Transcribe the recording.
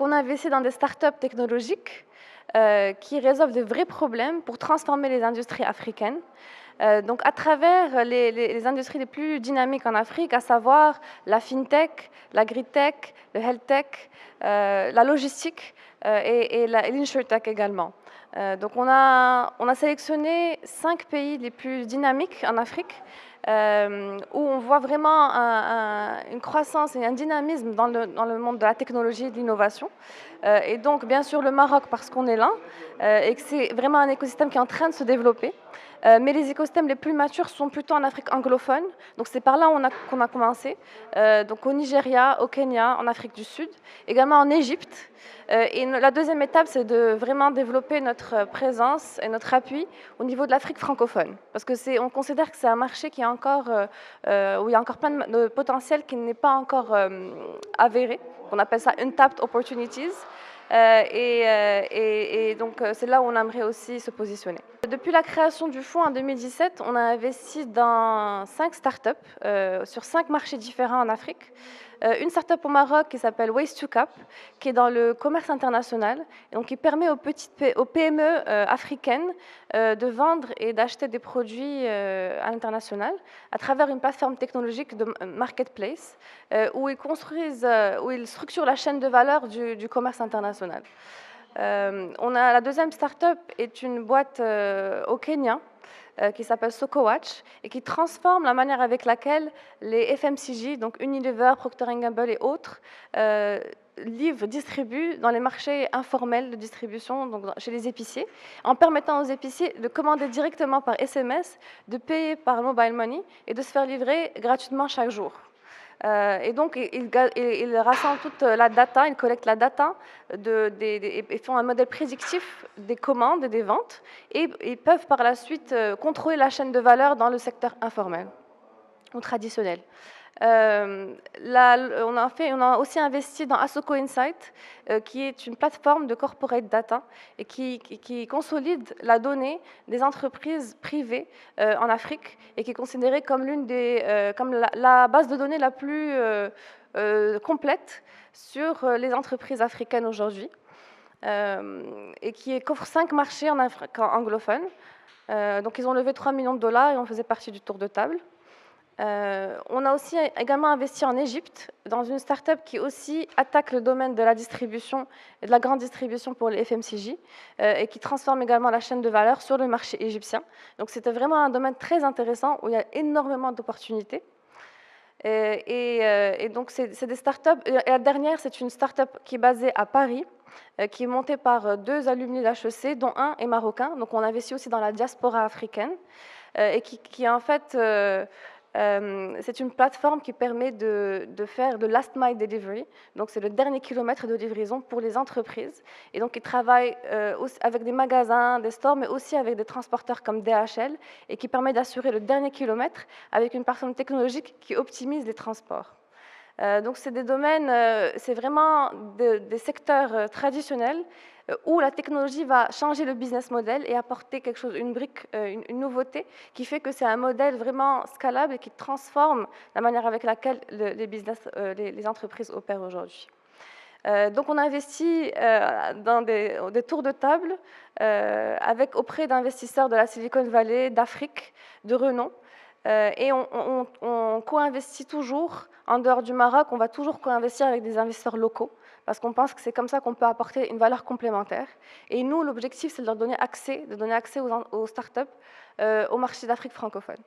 on investit dans des startups technologiques qui résolvent de vrais problèmes pour transformer les industries africaines. Donc à travers les industries les plus dynamiques en Afrique, à savoir la fintech, l'agritech, le healthtech, la logistique et l'insurtech également. Donc on a sélectionné 5 pays les plus dynamiques en Afrique, où on voit vraiment une croissance et un dynamisme dans le monde de la technologie et de l'innovation. Et donc, bien sûr, le Maroc, parce qu'on est là, et que c'est vraiment un écosystème qui est en train de se développer. Mais les écosystèmes les plus matures sont plutôt en Afrique anglophone. Donc, c'est par là qu'on a commencé. Donc, au Nigeria, au Kenya, en Afrique du Sud, également en Égypte. Et la deuxième étape, c'est de vraiment développer notre présence et notre appui au niveau de l'Afrique francophone. Parce que on considère que c'est un marché qui est encore, où il y a encore plein de potentiel qui n'est pas encore avéré. On appelle ça untapped opportunities. Et donc, c'est là où on aimerait aussi se positionner. Depuis la création du fonds en 2017, on a investi dans 5 startups sur 5 marchés différents en Afrique. Une startup au Maroc qui s'appelle Waste2Cap, qui est dans le commerce international, et donc qui permet aux PME africaines de vendre et d'acheter des produits à l'international à travers une plateforme technologique de marketplace où ils structurent la chaîne de valeur du commerce international. La deuxième startup est une boîte au Kenya qui s'appelle SocoWatch et qui transforme la manière avec laquelle les FMCG, donc Unilever, Procter Gamble et autres, distribuent dans les marchés informels de distribution, donc chez les épiciers, en permettant aux épiciers de commander directement par SMS, de payer par mobile money et de se faire livrer gratuitement chaque jour. Et donc, ils rassemblent toute la data, ils collectent la data et font un modèle prédictif des commandes et des ventes, et ils peuvent par la suite contrôler la chaîne de valeur dans le secteur informel ou traditionnel. On a aussi investi dans Asoko Insight, qui est une plateforme de corporate data et qui consolide la donnée des entreprises privées en Afrique et qui est considérée comme comme la base de données la plus complète sur les entreprises africaines aujourd'hui, et qui couvre 5 marchés en Afrique anglophone. Donc ils ont levé 3 millions de dollars et on faisait partie du tour de table. On a aussi également investi en Égypte dans une start-up qui aussi attaque le domaine de la distribution et de la grande distribution pour les FMCJ et qui transforme également la chaîne de valeur sur le marché égyptien. Donc c'était vraiment un domaine très intéressant où il y a énormément d'opportunités. Et donc c'est des start-up. Et la dernière, c'est une start-up qui est basée à Paris, qui est montée par 2 alumni d'HEC, dont un est marocain. Donc on investit aussi dans la diaspora africaine et qui en fait c'est une plateforme qui permet de faire le last mile delivery. Donc, c'est le dernier kilomètre de livraison pour les entreprises. Et donc, ils travaillent avec des magasins, des stores, mais aussi avec des transporteurs comme DHL et qui permet d'assurer le dernier kilomètre avec une plateforme technologique qui optimise les transports. Donc, c'est des domaines, c'est vraiment des secteurs traditionnels où la technologie va changer le business model et apporter quelque chose, une brique, une nouveauté qui fait que c'est un modèle vraiment scalable et qui transforme la manière avec laquelle les entreprises opèrent aujourd'hui. Donc on a investi dans des tours de table auprès d'investisseurs de la Silicon Valley, d'Afrique, de renom. Et on co-investit toujours, en dehors du Maroc, on va toujours co-investir avec des investisseurs locaux, parce qu'on pense que c'est comme ça qu'on peut apporter une valeur complémentaire. Et nous, l'objectif, c'est de leur donner accès, aux startups au marché d'Afrique francophone.